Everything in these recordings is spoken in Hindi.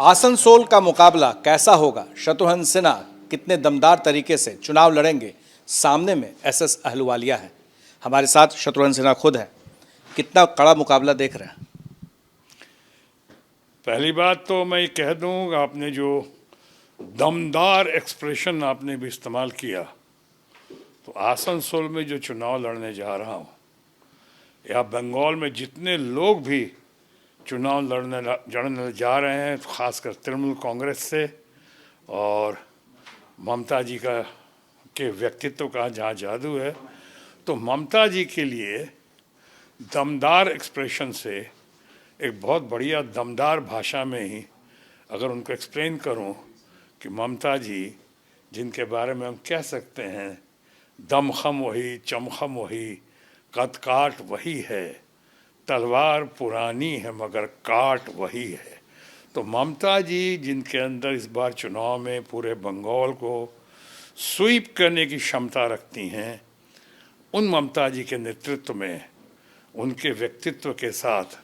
आसनसोल का मुकाबला कैसा होगा? शत्रुघ्न सिन्हा कितने दमदार तरीके से चुनाव लड़ेंगे? सामने में एसएस अहलुवालिया है। हमारे साथ शत्रुघ्न सिन्हा खुद है। कितना कड़ा मुकाबला देख रहे हैं? पहली बात तो मैं ये कह दूं, आपने जो दमदार एक्सप्रेशन आपने भी इस्तेमाल किया, तो आसनसोल में जो चुनाव लड़ने जा रहा हूं या बंगाल में जितने लोग भी चुनाव लड़ने जा रहे हैं, तो खासकर तृणमूल कांग्रेस से और ममता जी के व्यक्तित्व का जहाँ जादू है, तो ममता जी के लिए दमदार एक्सप्रेशन से एक बहुत बढ़िया दमदार भाषा में ही अगर उनको एक्सप्लेन करूं कि ममता जी जिनके बारे में हम कह सकते हैं दमखम वही, चमखम वही, कद काट वही है, तलवार पुरानी है मगर काट वही है। तो ममता जी जिनके अंदर इस बार चुनाव में पूरे बंगाल को स्वीप करने की क्षमता रखती हैं, उन ममता जी के नेतृत्व में, उनके व्यक्तित्व के साथ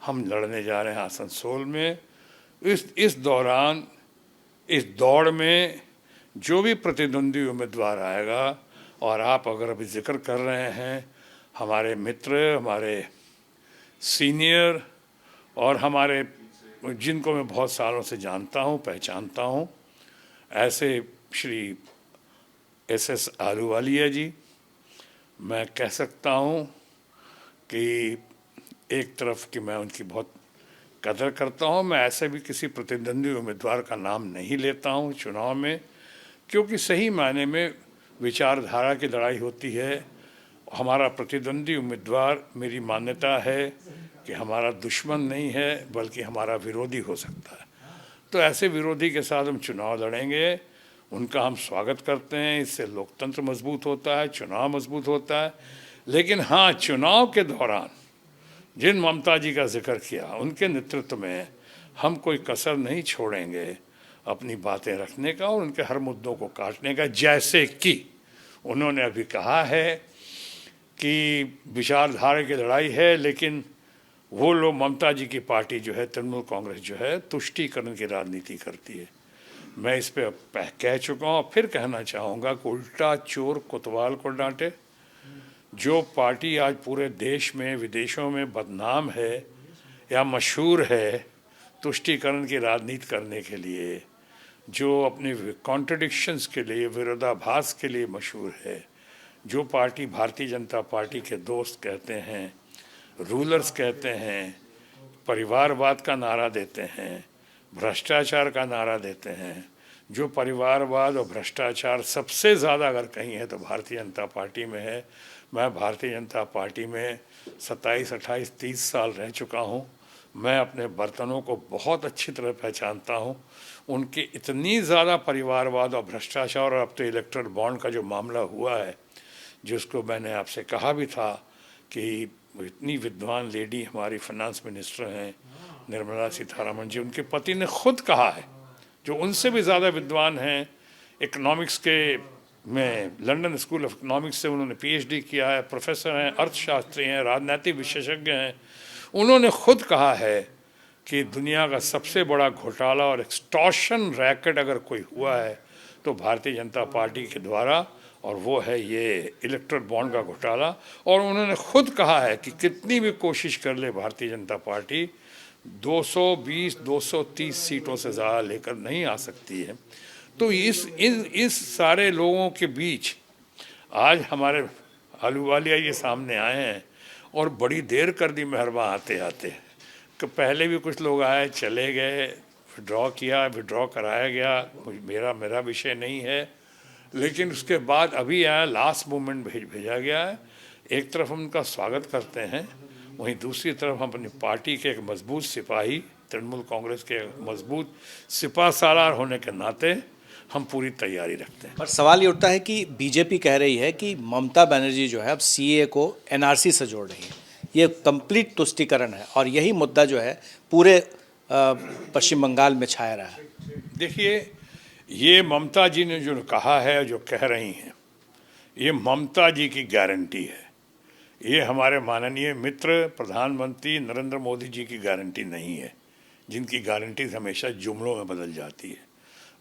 हम लड़ने जा रहे हैं आसनसोल में। इस दौरान इस दौड़ में जो भी प्रतिद्वंदी उम्मीदवार आएगा, और आप अगर अभी जिक्र कर रहे हैं हमारे मित्र, हमारे सीनियर और हमारे जिनको मैं बहुत सालों से जानता हूं, पहचानता हूं, ऐसे श्री एसएस अहलुवालिया जी, मैं कह सकता हूं कि एक तरफ कि मैं उनकी बहुत कदर करता हूं, मैं ऐसे भी किसी प्रतिद्वंदी उम्मीदवार का नाम नहीं लेता हूं चुनाव में, क्योंकि सही मायने में विचारधारा की लड़ाई होती है। हमारा प्रतिद्वंदी उम्मीदवार, मेरी मान्यता है कि हमारा दुश्मन नहीं है बल्कि हमारा विरोधी हो सकता है। तो ऐसे विरोधी के साथ हम चुनाव लड़ेंगे, उनका हम स्वागत करते हैं। इससे लोकतंत्र मजबूत होता है, चुनाव मजबूत होता है। लेकिन हाँ, चुनाव के दौरान जिन ममता जी का जिक्र किया, उनके नेतृत्व में हम कोई कसर नहीं छोड़ेंगे अपनी बातें रखने का और उनके हर मुद्दों को काटने का। जैसे कि उन्होंने अभी कहा है कि विचारधारा की लड़ाई है, लेकिन वो लोग, ममता जी की पार्टी जो है, तृणमूल कांग्रेस जो है, तुष्टीकरण की राजनीति करती है। मैं इस पे कह चुका हूँ, फिर कहना चाहूँगा कि उल्टा चोर कोतवाल को डांटे। जो पार्टी आज पूरे देश में, विदेशों में बदनाम है या मशहूर है तुष्टीकरण की राजनीति करने के लिए, जो अपने कॉन्ट्रडिक्शंस के लिए, विरोधाभास के लिए मशहूर है, जो पार्टी भारतीय जनता पार्टी के दोस्त कहते हैं, रूलर्स कहते हैं, परिवारवाद का नारा देते हैं, भ्रष्टाचार का नारा देते हैं, जो परिवारवाद और भ्रष्टाचार सबसे ज़्यादा अगर कहीं है तो भारतीय जनता पार्टी में है। मैं भारतीय जनता पार्टी में 27, 28, 30 साल रह चुका हूँ। मैं अपने बर्तनों को बहुत अच्छी तरह पहचानता हूँ। उनके इतनी ज़्यादा परिवारवाद और भ्रष्टाचार, और अब तो इलेक्ट्रल बॉन्ड का जो मामला हुआ है, जिसको मैंने आपसे कहा भी था कि इतनी विद्वान लेडी हमारी फाइनेंस मिनिस्टर हैं निर्मला सीतारमण जी, उनके पति ने खुद कहा है, जो उनसे भी ज़्यादा विद्वान हैं, इकोनॉमिक्स के में लंदन स्कूल ऑफ इकोनॉमिक्स से उन्होंने पीएचडी किया है, प्रोफेसर हैं, अर्थशास्त्री हैं, राजनीतिक विशेषज्ञ हैं। उन्होंने खुद कहा है कि दुनिया का सबसे बड़ा घोटाला और एक्सटॉर्शन रैकेट अगर कोई हुआ है तो भारतीय जनता पार्टी के द्वारा, और वो है ये इलेक्ट्रल बॉन्ड का घोटाला। और उन्होंने खुद कहा है कि कितनी भी कोशिश कर ले भारतीय जनता पार्टी 220, 230 सीटों से ज़्यादा लेकर नहीं आ सकती है। तो इस सारे लोगों के बीच आज हमारे अहलुवालिया ये सामने आए हैं, और बड़ी देर कर दी मेहरबान आते आते कि पहले भी कुछ लोग आए, चले गए, विड्रॉ कराया गया, मेरा विषय नहीं है। लेकिन उसके बाद अभी आया, लास्ट मोमेंट भेजा गया है। एक तरफ हम उनका स्वागत करते हैं, वहीं दूसरी तरफ हम अपनी पार्टी के एक मजबूत सिपाही, तृणमूल कांग्रेस के मजबूत सिपा सालार होने के नाते हम पूरी तैयारी रखते हैं। पर सवाल ये उठता है कि बीजेपी कह रही है कि ममता बनर्जी जो है अब सीए को एनआरसी से जोड़ रही है। ये कंप्लीट तुष्टीकरण है, और यही मुद्दा जो है पूरे पश्चिम बंगाल में छाया रहा है। देखिए, ये ममता जी ने जो कहा है, जो कह रही हैं, ये ममता जी की गारंटी है। ये हमारे माननीय मित्र प्रधानमंत्री नरेंद्र मोदी जी की गारंटी नहीं है। जिनकी गारंटीज हमेशा जुमलों में बदल जाती है।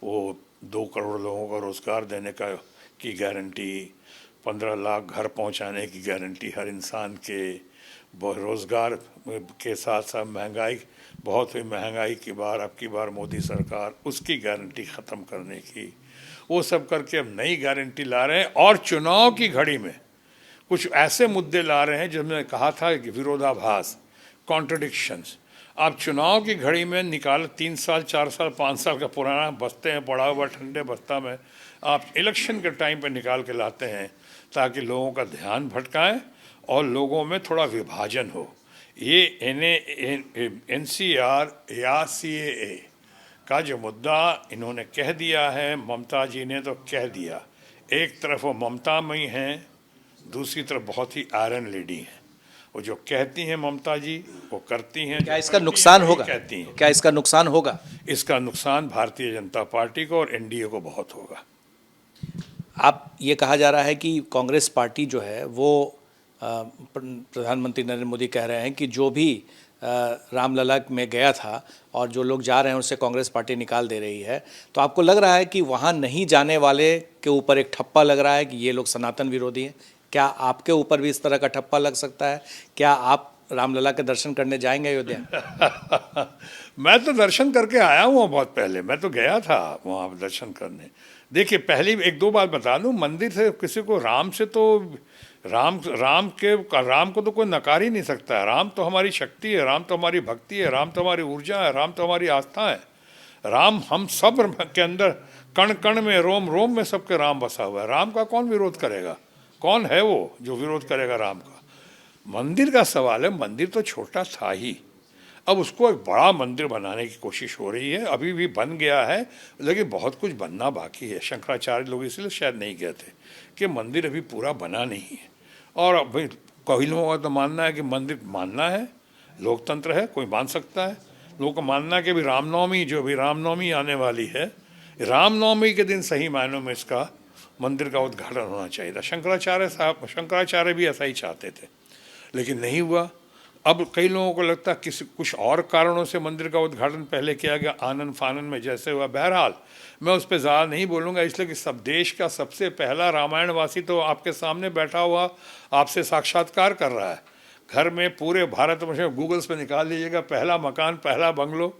वो 2 करोड़ लोगों को रोज़गार देने की गारंटी, 15 लाख घर पहुंचाने की गारंटी हर इंसान के, रोज़गार के साथ साथ महंगाई, बहुत हुई महंगाई की बार, अब की बार मोदी सरकार उसकी गारंटी ख़त्म करने की, वो सब करके अब नई गारंटी ला रहे हैं। और चुनाव की घड़ी में कुछ ऐसे मुद्दे ला रहे हैं जिनमें कहा था कि विरोधाभास, कॉन्ट्रडिक्शंस। आप चुनाव की घड़ी में निकाल 3 साल 4 साल 5 साल का पुराना बस्ते हैं पड़ा हुआ ठंडे बस्ता में, आप इलेक्शन के टाइम पे निकाल के लाते हैं ताकि लोगों का ध्यान भटकाएं और लोगों में थोड़ा विभाजन हो। ये NCR या CAA का जो मुद्दा इन्होंने कह दिया है, ममता जी ने तो कह दिया। एक तरफ वो ममतामयी हैं, दूसरी तरफ बहुत ही आयरन लेडी हैं। वो जो कहती हैं ममता जी वो करती हैं। क्या इसका नुकसान होगा? कहती हैं। क्या इसका नुकसान होगा? इसका नुकसान भारतीय जनता पार्टी को और NDA को बहुत होगा। आप ये कहा जा रहा है कि कांग्रेस पार्टी जो है वो प्रधानमंत्री नरेंद्र मोदी कह रहे हैं कि जो भी रामलला में गया था और जो लोग जा रहे हैं उससे कांग्रेस पार्टी निकाल दे रही है, तो आपको लग रहा है कि वहाँ नहीं जाने वाले के ऊपर एक ठप्पा लग रहा है कि ये लोग सनातन विरोधी हैं? क्या आपके ऊपर भी इस तरह का ठप्पा लग सकता है? क्या आप रामलला के दर्शन करने जाएंगे अयोध्या? मैं तो दर्शन करके आया हूँ बहुत पहले, मैं तो गया था वहाँ दर्शन करने। देखिए, पहली 1-2 बात बता दूँ, मंदिर से किसी को राम से तो राम को तो कोई नकार ही नहीं सकता है। राम तो हमारी शक्ति है, राम तो हमारी भक्ति है, राम तो हमारी ऊर्जा है, राम तो हमारी आस्था है। राम हम सब के अंदर, कण कण में, रोम रोम में सबके राम बसा हुआ है। राम का कौन विरोध करेगा? कौन है वो जो विरोध करेगा राम का? मंदिर का सवाल है, मंदिर तो छोटा था ही, अब उसको एक बड़ा मंदिर बनाने की कोशिश हो रही है। अभी भी बन गया है लेकिन बहुत कुछ बनना बाकी है। शंकराचार्य लोग इसलिए शायद नहीं गए थे कि मंदिर अभी पूरा बना नहीं है। और भाई कई लोगों का तो मानना है कि मंदिर मानना है, लोकतंत्र है, कोई मान सकता है। लोगों का मानना है कि अभी रामनवमी, जो अभी रामनवमी आने वाली है, रामनवमी के दिन सही मायनों में इसका मंदिर का उद्घाटन होना चाहिए था। शंकराचार्य भी ऐसा ही चाहते थे लेकिन नहीं हुआ। अब कई लोगों को लगता है किसी कुछ और कारणों से मंदिर का उद्घाटन पहले किया गया, आनन फानन में जैसे हुआ। बहरहाल मैं उस पर ज़्यादा नहीं बोलूँगा, इसलिए कि सब देश का सबसे पहला रामायणवासी तो आपके सामने बैठा हुआ आपसे साक्षात्कार कर रहा है। घर में पूरे भारत में गूगल्स पे निकाल लीजिएगा, पहला मकान, पहला बंगलो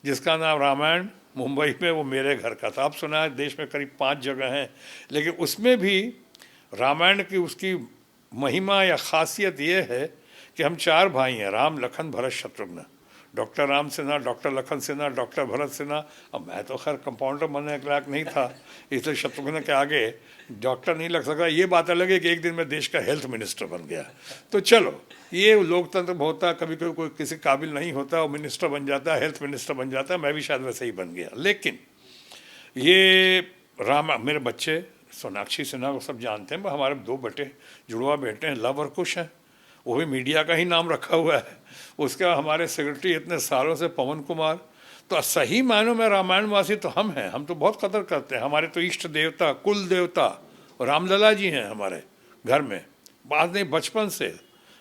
जिसका नाम रामायण, मुंबई में, वो मेरे घर का था। आप सुना है देश में करीब 5 जगह हैं, लेकिन उसमें भी रामायण की उसकी महिमा या खासियत ये है कि हम 4 भाई हैं, Ram, Lakhan, Bharat, Shatrughan. Doctor Ram Sinha, doctor Lakhan Sinha, doctor Bharat Sinha. अब मैं तो खैर कंपाउंडर बनने के लायक नहीं था, इसलिए शत्रुघ्न के आगे डॉक्टर नहीं लग सकता। ये बात अलग है कि एक दिन मैं देश का हेल्थ मिनिस्टर बन गया। तो चलो, ये लोकतंत्र में होता है, कभी कभी कोई किसी काबिल नहीं होता, वो मिनिस्टर बन जाता है, हेल्थ मिनिस्टर बन जाता है। मैं भी शायद वैसे ही बन गया। लेकिन ये मेरे बच्चे सोनाक्षी सिन्हा को सब जानते हैं, हमारे 2 जुड़वा बेटे हैं, लव और कुश हैं। वो भी मीडिया का ही नाम रखा हुआ है। उसका हमारे सेक्रेटरी इतने सालों से पवन कुमार। तो सही मायनों में रामायणवासी तो हम हैं, हम तो बहुत कदर करते हैं। हमारे तो इष्ट देवता, कुल देवता रामलला जी हैं हमारे घर में, बाद नहीं बचपन से,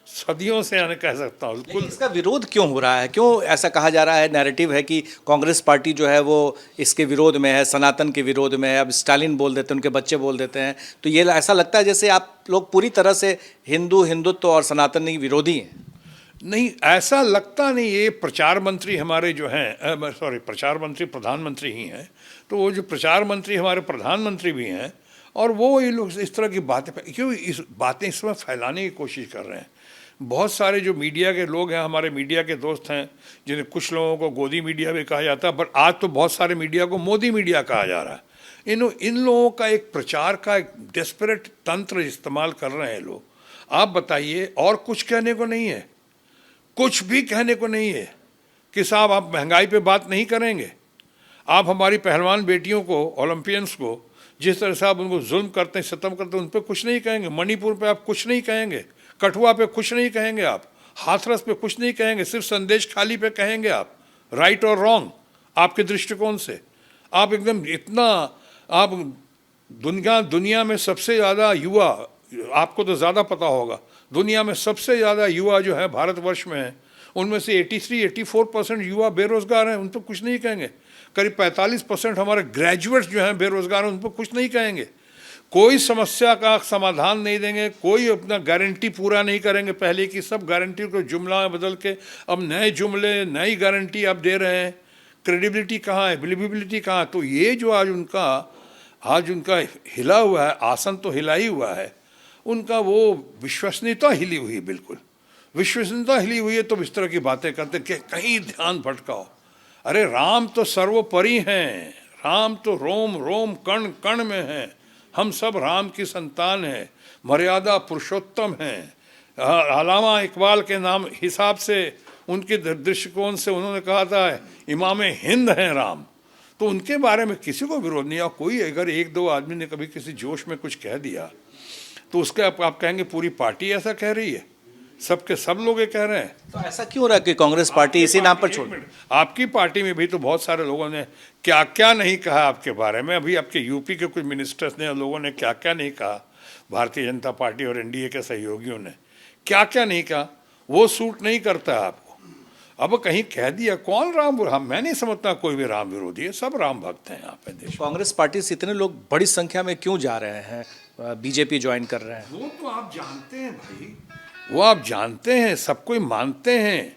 सदियों से आने कह सकता हूँ। लेकिन इसका विरोध क्यों हो रहा है? क्यों ऐसा कहा जा रहा है? नैरेटिव है कि कांग्रेस पार्टी जो है वो इसके विरोध में है, सनातन के विरोध में है। अब स्टालिन बोल देते हैं, उनके बच्चे बोल देते हैं, तो ये ऐसा लगता है जैसे आप लोग पूरी तरह से हिंदुत्व और सनातनी विरोधी हैं। नहीं, ऐसा लगता नहीं। ये प्रचार मंत्री हमारे जो हैं, प्रचार मंत्री प्रधानमंत्री ही हैं, तो वो जो प्रचार मंत्री हमारे प्रधानमंत्री भी हैं, और वो ये लोग इस तरह की बातें क्यों इस समय फैलाने की कोशिश कर रहे हैं। बहुत सारे जो मीडिया के लोग हैं, हमारे मीडिया के दोस्त हैं, जिन्हें कुछ लोगों को गोदी मीडिया भी कहा जाता है, बट आज तो बहुत सारे मीडिया को मोदी मीडिया कहा जा रहा है। इन लोगों का एक प्रचार का एक डेस्परेट तंत्र इस्तेमाल कर रहे हैं लोग। आप बताइए, और कुछ कहने को नहीं है, कुछ भी कहने को नहीं है कि साहब आप महंगाई पे बात नहीं करेंगे, आप हमारी पहलवान बेटियों को, ओलंपियंस को जिस तरह से आप उनको जुल्म करते हैं, सितम करते हैं, उन पर कुछ नहीं कहेंगे। मणिपुर पे आप कुछ नहीं कहेंगे, कठुआ पे कुछ नहीं कहेंगे, आप हाथरस पे कुछ नहीं कहेंगे, सिर्फ संदेश खाली पे कहेंगे आप, राइट और रॉन्ग आपके दृष्टिकोण से। आप एकदम इतना, आप दुनिया में सबसे ज़्यादा युवा, आपको तो ज़्यादा पता होगा, दुनिया में सबसे ज़्यादा युवा जो है भारतवर्ष में है, उनमें से 83-84% युवा बेरोजगार हैं, उन पर कुछ नहीं कहेंगे। करीब 45% हमारे ग्रेजुएट्स जो हैं बेरोजगार हैं, उन पर कुछ नहीं कहेंगे। कोई समस्या का समाधान नहीं देंगे, कोई अपना गारंटी पूरा नहीं करेंगे। पहले की सब गारंटी को जुमला बदल के अब नए जुमले, नई गारंटी आप दे रहे हैं। क्रेडिबिलिटी कहाँ है, बिलीवेबिलिटी कहाँ है? तो ये जो आज उनका हिला हुआ है, आसन तो हिला ही हुआ है, उनका वो विश्वसनीयता हिली हुई है। बिल्कुल विश्वसनीयता हिली हुई है तो इस तरह की बातें करते कि कहीं ध्यान भटकाओ। अरे राम तो सर्वोपरि हैं, राम तो रोम रोम कण कण में हैं। हम सब राम की संतान हैं, मर्यादा पुरुषोत्तम हैं। अल्लामा इकबाल के नाम हिसाब से, उनके दृष्टिकोण से उन्होंने कहा था इमाम हिंद हैं राम। तो उनके बारे में किसी को विरोध नहीं। और कोई अगर एक दो आदमी ने कभी किसी जोश में कुछ कह दिया तो उसके आप कहेंगे पूरी पार्टी ऐसा कह रही है, सबके सब लोग ये कह रहे हैं। तो ऐसा क्यों रहा कि कांग्रेस पार्टी इसी नाम पर छोड़? आपकी पार्टी में भी तो बहुत सारे लोगों ने क्या क्या नहीं कहा आपके बारे में। अभी आपके यूपी के कुछ मिनिस्टर्स ने, लोगों ने क्या क्या नहीं कहा, भारतीय जनता पार्टी और एनडीए के सहयोगियों ने क्या क्या नहीं कहा। वो सूट नहीं करता आपको। अब कहीं कह दिया कौन राम, मैं नहीं समझता कोई भी राम विरोधी है, सब राम भक्त हैं यहाँ पे देश। कांग्रेस पार्टी से इतने लोग बड़ी संख्या में क्यों जा रहे हैं, बीजेपी ज्वाइन कर रहे हैं? वो तो आप जानते हैं भाई, वो आप जानते हैं, सब कोई मानते हैं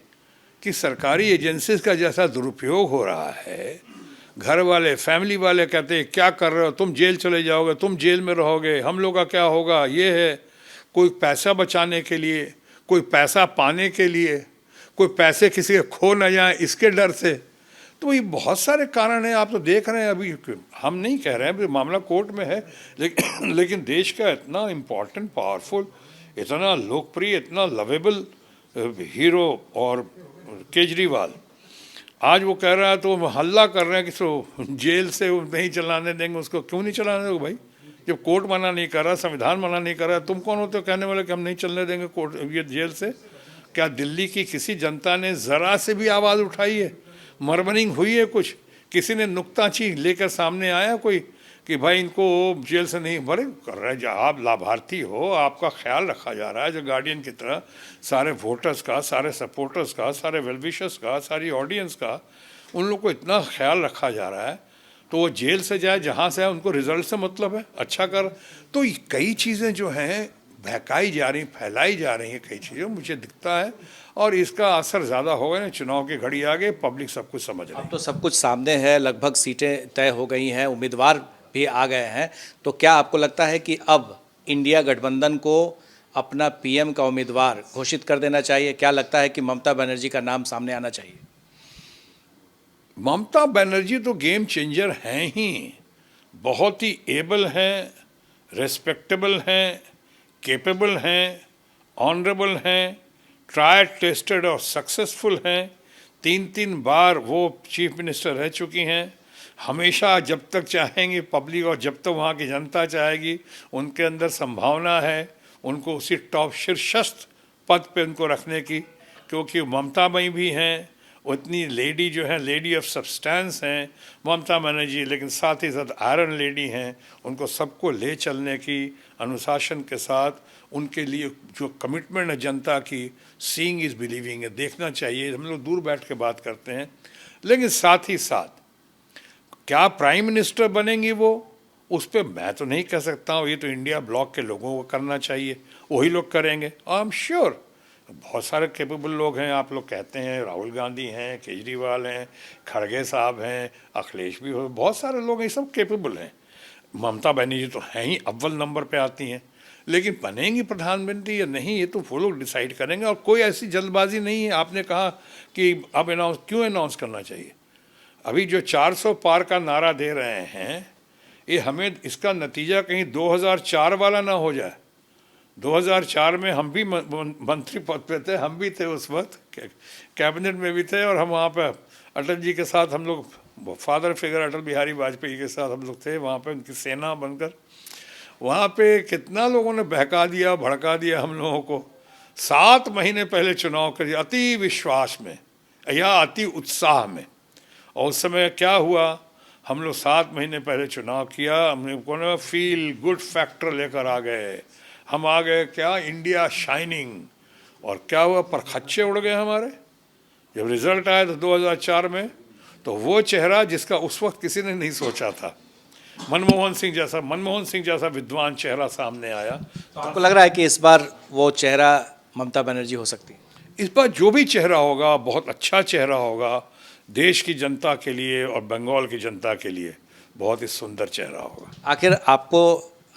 कि सरकारी एजेंसीज का जैसा दुरुपयोग हो रहा है। घर वाले, फैमिली वाले कहते हैं क्या कर रहे हो तुम, जेल चले जाओगे, तुम जेल में रहोगे, हम लोग का क्या होगा। ये है कोई पैसा बचाने के लिए, कोई पैसा पाने के लिए, कोई पैसे किसी के खो न जाए इसके डर से। तो ये बहुत सारे कारण हैं, आप तो देख रहे हैं। अभी हम नहीं कह रहे हैं, अभी मामला कोर्ट में है, लेकिन देश का इतना इम्पोर्टेंट, पावरफुल, इतना लोकप्रिय, इतना लवेबल हीरो और केजरीवाल आज वो कह रहा है तो हल्ला कर रहे हैं कि तो जेल से नहीं चलाने देंगे उसको। क्यों नहीं चलाने दोगे भाई? जब कोर्ट मना नहीं कर रहा, संविधान मना नहीं कर रहा, तुम कौन होते हो कहने वाले कि हम नहीं चलने देंगे कोर्ट ये जेल से? क्या दिल्ली की किसी जनता ने ज़रा से भी आवाज़ उठाई है? मर्मरिंग हुई है कुछ? किसी ने नुक्ताची लेकर सामने आया कोई कि भाई इनको जेल से नहीं भरे कर रहे? जो आप लाभार्थी हो, आपका ख्याल रखा जा रहा है, जो गार्डियन की तरह सारे वोटर्स का, सारे सपोर्टर्स का, सारे वेलविशर्स का, सारी ऑडियंस का, उन लोग को इतना ख्याल रखा जा रहा है। तो वो जेल से जाए जहाँ से है, उनको रिजल्ट से मतलब है, अच्छा कर। तो कई चीज़ें जो हैं बहकाई जा रही, फैलाई जा रही हैं, कई चीज़ें मुझे दिखता है। और इसका असर ज़्यादा होगा ना, चुनाव की घड़ी आ गई, पब्लिक सब कुछ समझ रही है। अब तो सब कुछ सामने है, लगभग सीटें तय हो गई हैं, उम्मीदवार भी आ गए हैं। तो क्या आपको लगता है कि अब इंडिया गठबंधन को अपना पीएम का उम्मीदवार घोषित कर देना चाहिए? क्या लगता है कि ममता बनर्जी का नाम सामने आना चाहिए? ममता बनर्जी तो गेम चेंजर हैं ही, बहुत ही एबल हैं, रेस्पेक्टेबल हैं, केपेबल हैं, ऑनरेबल हैं, ट्राई टेस्टेड और सक्सेसफुल हैं। 3 बार वो चीफ मिनिस्टर रह चुकी हैं। हमेशा जब तक चाहेंगे पब्लिक और जब तक वहाँ की जनता चाहेगी, उनके अंदर संभावना है उनको उसी टॉप शीर्षस्थ पद पे उनको रखने की। क्योंकि ममता मई भी हैं, उतनी लेडी जो है, लेडी ऑफ सब्सटेंस हैं ममता बनर्जी, लेकिन साथ ही साथ आयरन लेडी हैं। उनको सबको ले चलने की अनुशासन के साथ, उनके लिए जो कमिटमेंट है जनता की, सीइंग इज़ बिलीविंग है, देखना चाहिए। हम लोग दूर बैठ के बात करते हैं, लेकिन साथ ही साथ क्या प्राइम मिनिस्टर बनेंगी वो, उस पर मैं तो नहीं कह सकता हूँ। ये तो इंडिया ब्लॉक के लोगों को करना चाहिए, वही लोग करेंगे। आई एम श्योर बहुत सारे कैपेबल लोग हैं। आप लोग कहते हैं राहुल गांधी हैं, केजरीवाल हैं, खड़गे साहब हैं, अखिलेश भी हो, बहुत सारे लोग हैं, सब कैपेबल हैं। ममता बनर्जी तो हैं ही, अव्वल नंबर पे आती हैं। लेकिन बनेंगी प्रधानमंत्री या नहीं, ये तो वो लोग डिसाइड करेंगे। और कोई ऐसी जल्दबाजी नहीं है। आपने कहा कि अब क्यों अनाउंस करना चाहिए? अभी जो 400 पार का नारा दे रहे हैं, ये हमें इसका नतीजा कहीं 2004 वाला ना हो जाए। 2004 में हम भी मंत्री पद पे थे, हम भी थे उस वक्त, कैबिनेट में भी थे, और हम वहाँ पे अटल जी के साथ, हम लोग फादर फिगर अटल बिहारी वाजपेयी के साथ हम लोग थे वहाँ पे, उनकी सेना बनकर। वहाँ पे कितना लोगों ने बहका दिया, भड़का दिया हम लोगों को। 7 महीने पहले चुनाव कर दिया, अति विश्वास में या अति उत्साह में। और उस समय क्या हुआ, हम लोग 7 महीने पहले चुनाव किया, हमने को फील गुड फैक्टर लेकर आ गए। हम आ गए क्या, इंडिया शाइनिंग। और क्या हुआ, परखच्चे उड़ गए हमारे। जब रिजल्ट आया था 2004 में, तो वो चेहरा जिसका उस वक्त किसी ने नहीं सोचा था, मनमोहन सिंह जैसा विद्वान चेहरा सामने आया। तो आपको लग रहा है कि इस बार वो चेहरा ममता बनर्जी हो सकती है? इस बार जो भी चेहरा होगा बहुत अच्छा चेहरा होगा, देश की जनता के लिए और बंगाल की जनता के लिए बहुत ही सुंदर चेहरा होगा। आखिर आपको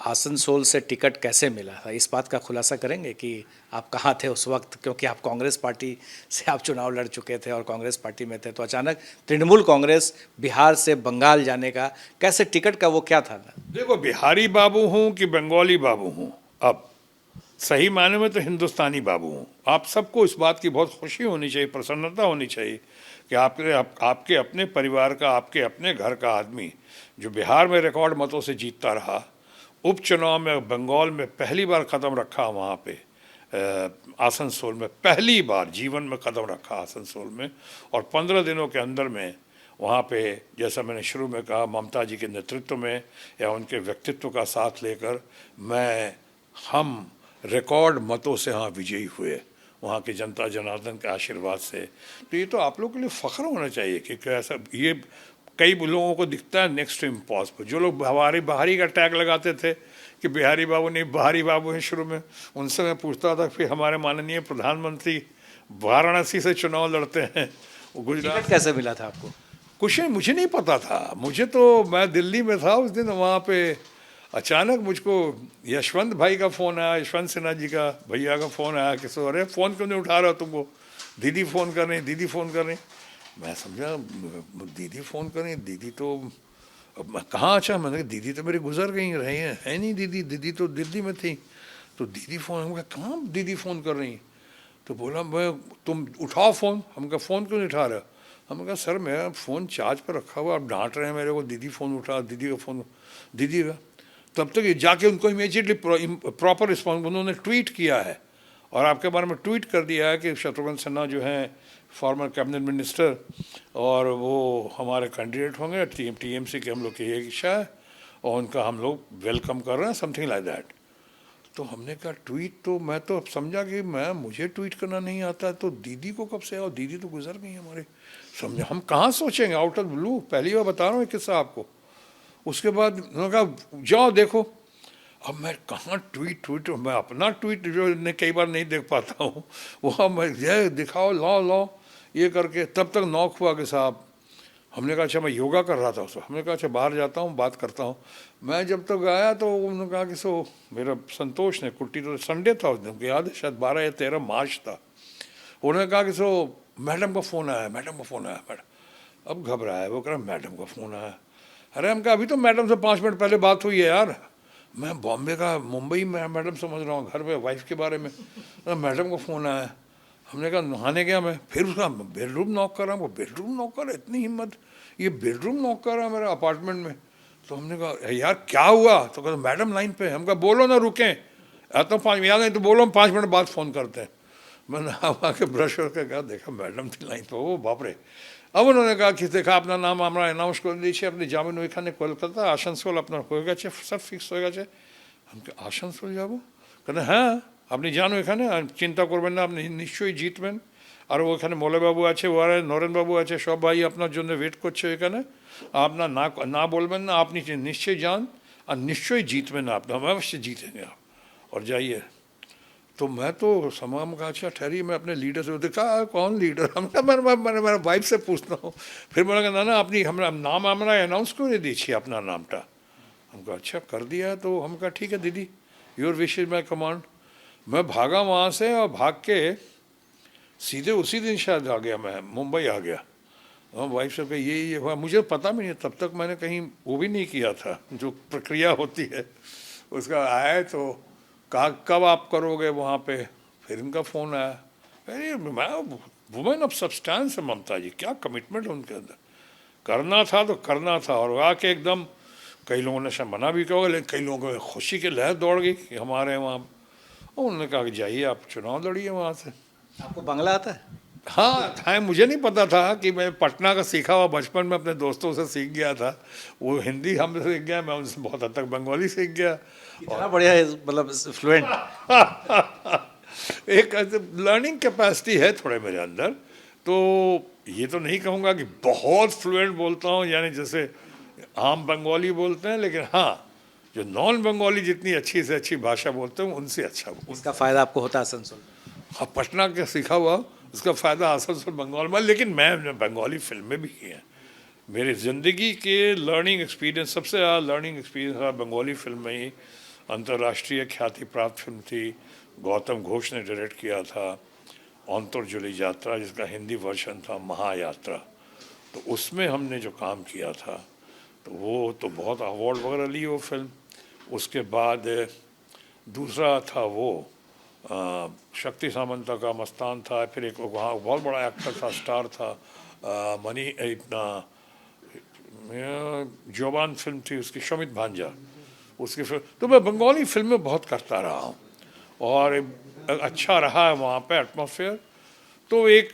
आसनसोल से टिकट कैसे मिला था, इस बात का खुलासा करेंगे कि आप कहाँ थे उस वक्त? क्योंकि आप कांग्रेस पार्टी से आप चुनाव लड़ चुके थे और कांग्रेस पार्टी में थे, तो अचानक तृणमूल कांग्रेस बिहार से बंगाल जाने का कैसे, टिकट का वो क्या था? देखो, बिहारी बाबू हूँ कि बंगाली बाबू हूँ, अब सही मायने में तो हिंदुस्तानी बाबू हूँ। आप सबको इस बात की बहुत खुशी होनी चाहिए, प्रसन्नता होनी चाहिए कि आपके अपने परिवार का, आपके अपने घर का आदमी जो बिहार में रिकॉर्ड मतों से जीतता रहा, उपचुनाव में बंगाल में पहली बार कदम रखा, वहाँ पे आसनसोल में पहली बार जीवन में कदम रखा आसनसोल में, और 15 दिनों के अंदर में वहाँ पे, जैसा मैंने शुरू में कहा, ममता जी के नेतृत्व में या उनके व्यक्तित्व का साथ लेकर हम रिकॉर्ड मतों से यहाँ विजयी हुए, वहाँ की जनता जनार्दन के आशीर्वाद से। तो ये तो आप लोगों के लिए फ़ख्र होना चाहिए कि ऐसा, ये कई लोगों को दिखता है नेक्स्ट टू इम्पॉसिबल। जो लोग हमारी बाहरी का टैग लगाते थे कि बिहारी बाबू नहीं, बाहरी बाबू हैं शुरू में, उनसे मैं पूछता था फिर हमारे माननीय प्रधानमंत्री वाराणसी से चुनाव लड़ते हैं, वो गुजरात। कैसे मिला था आपको? कुछ नहीं, मुझे नहीं पता था। मुझे तो, मैं दिल्ली में था उस दिन, वहाँ पे अचानक मुझको यशवंत भाई का फ़ोन आया, यशवंत सिन्हा जी का भैया का फ़ोन आया कि सो, अरे फ़ोन क्यों नहीं उठा रहा तुमको, दीदी फ़ोन कर रही, दीदी फ़ोन कर रही। मैं समझा दीदी फ़ोन कर रही, दीदी तो मैं कहाँ, अच्छा मैंने कहा दीदी तो मेरी गुजर गई, रही हैं, है नहीं दीदी, दीदी तो दिल्ली में थी, तो दीदी फ़ोन, हम कहा कहाँ दीदी फ़ोन कर रही? तो बोला मैं, तुम उठाओ फ़ोन। हम कहा फ़ोन क्यों नहीं उठा रहा? हम कहा सर मेरा फ़ोन चार्ज पर रखा हुआ, आप डांट रहे हैं मेरे को, दीदी फ़ोन उठा, दीदी का फ़ोन, दीदी का। तब तक जाके उनको इमीडिएटली प्रॉपर रिस्पॉन्स, उन्होंने ट्वीट किया है और आपके बारे में ट्वीट कर दिया है कि शत्रुघ्न सिन्हा जो हैं फॉर्मर कैबिनेट मिनिस्टर, और वो हमारे कैंडिडेट होंगे, टीएमसी के हम लोग की एक इच्छा है और उनका हम लोग वेलकम कर रहे हैं, समथिंग लाइक दैट। तो हमने कहा ट्वीट, तो मैं तो समझा कि मुझे ट्वीट करना नहीं आता, तो दीदी को कब से आओ, दीदी तो गुजर गई हमारे, समझा हम कहाँ सोचेंगे, आउट ऑफ ब्लू, पहली बार बता रहा हूँ किस्सा आपको। उसके बाद उन्होंने कहा जाओ देखो। अब मैं कहाँ ट्वीट, मैं अपना ट्वीट जो कई बार नहीं देख पाता हूँ, वहाँ मैं ये दिखाओ, लाओ ये करके, तब तक नॉक हुआ कि साहब। हमने कहा अच्छा, मैं योगा कर रहा था उसको, हमने कहा अच्छा बाहर जाता हूँ, बात करता हूँ। मैं जब तक आया तो उन्होंने कहा कि सो, मेरा संतोष ने, कुट्टी तो संडे था उस दिन, याद है शायद 12 या 13 मार्च था। उन्होंने कहा कि सो मैडम का फ़ोन आया, मैडम का फ़ोन आया। मैडम अब घबराया, वो कह रहा मैडम का फ़ोन आया। अरे हम कहा अभी तो मैडम से 5 मिनट पहले बात हुई है यार, मैं बॉम्बे का, मुंबई में मैडम समझ रहा हूँ, घर में वाइफ के बारे में। मैडम का फ़ोन आया। हमने कहा नहाने गया मैं, फिर उसका बेडरूम नॉक कर रहा हूँ, वो बेडरूम नॉक कर रहा, इतनी हिम्मत, ये बेडरूम नॉक कर रहा है मेरा अपार्टमेंट में। तो हमने कहा यार क्या हुआ? तो कहते मैडम लाइन पे। हम कहा बोलो ना, रुकें, आता हूँ 5 याद नहीं तो बोलो, हम 5 मिनट बाद फ़ोन करते हैं। मैंने आवा के ब्रश करके कहा, देखा मैडम थी लाइन पे, वो बाप रे। अब उन्होंने कहा कि देखा अपना नाम हमारा अनाउंस कर दीजिए, अपनी जामुन एखाने कोलकाता आसनसोल अपना होएगा चे, सब फिक्स होएगा चे। हम कहा आसनसोल যাবো? कहते হ্যাঁ আপনি জানো এখানে, চিন্তা করবেন না, আপনি নিশ্চয়ই জিতবেন। আর ওখানে মৌলবাবু আছে, ও আর নরেনবাবু আছে, সব ভাই আপনার জন্য ওয়েট করছে এখানে, আপনার না না বলবেন না, আপনি নিশ্চয়ই যান আর নিশ্চয়ই জিতবেন, आप अवश्य जीतेंगे आप, और जाइए। तो मैं तो समाम का अच्छा ठहरी, मैं अपने लीडर से देखा कौन लीडर, हम मैंने मेरा वाइफ से पूछता हूँ। फिर मैंने कहा ना अपनी हमारा नाम हमारा अनाउंस क्यों नहीं दीजिए अपना नामटा। हमको अच्छा कर दिया। तो हम कहा ठीक है दीदी, your wish is my command. मैं भागा वहाँ से, और भाग के सीधे उसी दिन शायद आ गया, मैं मुंबई आ गया। वाइफ से कहा ये हुआ, मुझे पता भी नहीं, तब तक मैंने कहीं वो भी नहीं किया था जो प्रक्रिया होती है उसका। आया तो कहा कब आप करोगे वहाँ पे? फिर इनका फ़ोन आया, अरे मैं वुमेन ऑफ सब्सटेंस है ममता जी, क्या कमिटमेंट है उनके अंदर, करना था तो करना था। और आके एकदम, कई लोगों ने शायद मना भी किया, लेकिन कई लोगों को खुशी की लहर दौड़ गई कि हमारे वहाँ। उन्होंने कहा कि जाइए आप चुनाव लड़िए वहाँ से। आपको बांग्ला आता है? हाँ था, मुझे नहीं पता था कि मैं पटना का सीखा हुआ बचपन में अपने दोस्तों से सीख गया था। वो हिंदी हम सीख गया, मैं उनसे बहुत हद तक बंगाली सीख गया। इतना बढ़िया है, मतलब फ्लुएंट। एक लर्निंग कैपेसिटी है थोड़े मेरे अंदर, तो ये तो नहीं कहूँगा कि बहुत फ्लुएंट बोलता हूँ, यानी जैसे आम बंगाली बोलते हैं, लेकिन हाँ जो नॉन बंगाली जितनी अच्छी से अच्छी भाषा बोलते हैं उनसे अच्छा बोलते इसका फ़ायदा आपको होता है आसनसोल में? हैं। हाँ, पटना का सीखा हुआ उसका फ़ायदा आसनसोल बंगाल में, लेकिन मैं बंगाली फिल्में भी की हैं। मेरी ज़िंदगी के लर्निंग एक्सपीरियंस, सबसे ज़्यादा लर्निंग एक्सपीरियंस रहा बंगाली फिल्म में ही। अंतर्राष्ट्रीय ख्याति प्राप्त फिल्म थी, गौतम घोष ने डायरेक्ट किया था, अंतर्जुली यात्रा, जिसका हिंदी वर्जन था महायात्रा। तो उसमें हमने जो काम किया था तो वो तो बहुत अवार्ड वगैरह ली वो फिल्म। उसके बाद दूसरा था वो शक्ति सामंता का मस्तान था, फिर एक वहाँ बहुत बड़ा एक्टर था, स्टार था, मनी इतना जवान फिल्म थी उसकी, शमित भांजा, उसकी फिल्म। तो मैं बंगाली फिल्में बहुत करता रहा हूँ और अच्छा रहा है वहाँ पे एटमॉस्फेयर। तो एक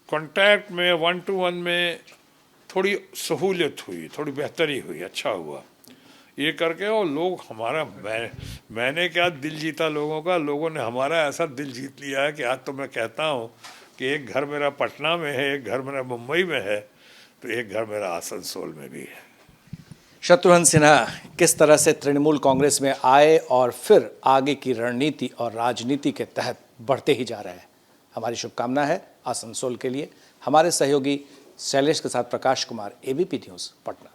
कांटेक्ट में 1-to-1 में थोड़ी सहूलियत हुई, थोड़ी बेहतरी हुई, अच्छा हुआ ये करके। और लोग हमारा, मैंने क्या दिल जीता लोगों का, लोगों ने हमारा ऐसा दिल जीत लिया है कि आज तो मैं कहता हूँ कि एक घर मेरा पटना में है, एक घर मेरा मुंबई में है, तो एक घर मेरा आसनसोल में भी है। शत्रुघ्न सिन्हा किस तरह से तृणमूल कांग्रेस में आए और फिर आगे की रणनीति और राजनीति के तहत बढ़ते ही जा रहे हैं, हमारी शुभकामना है आसनसोल के लिए। हमारे सहयोगी शैलेश के साथ प्रकाश कुमार, एबीपी न्यूज़, पटना।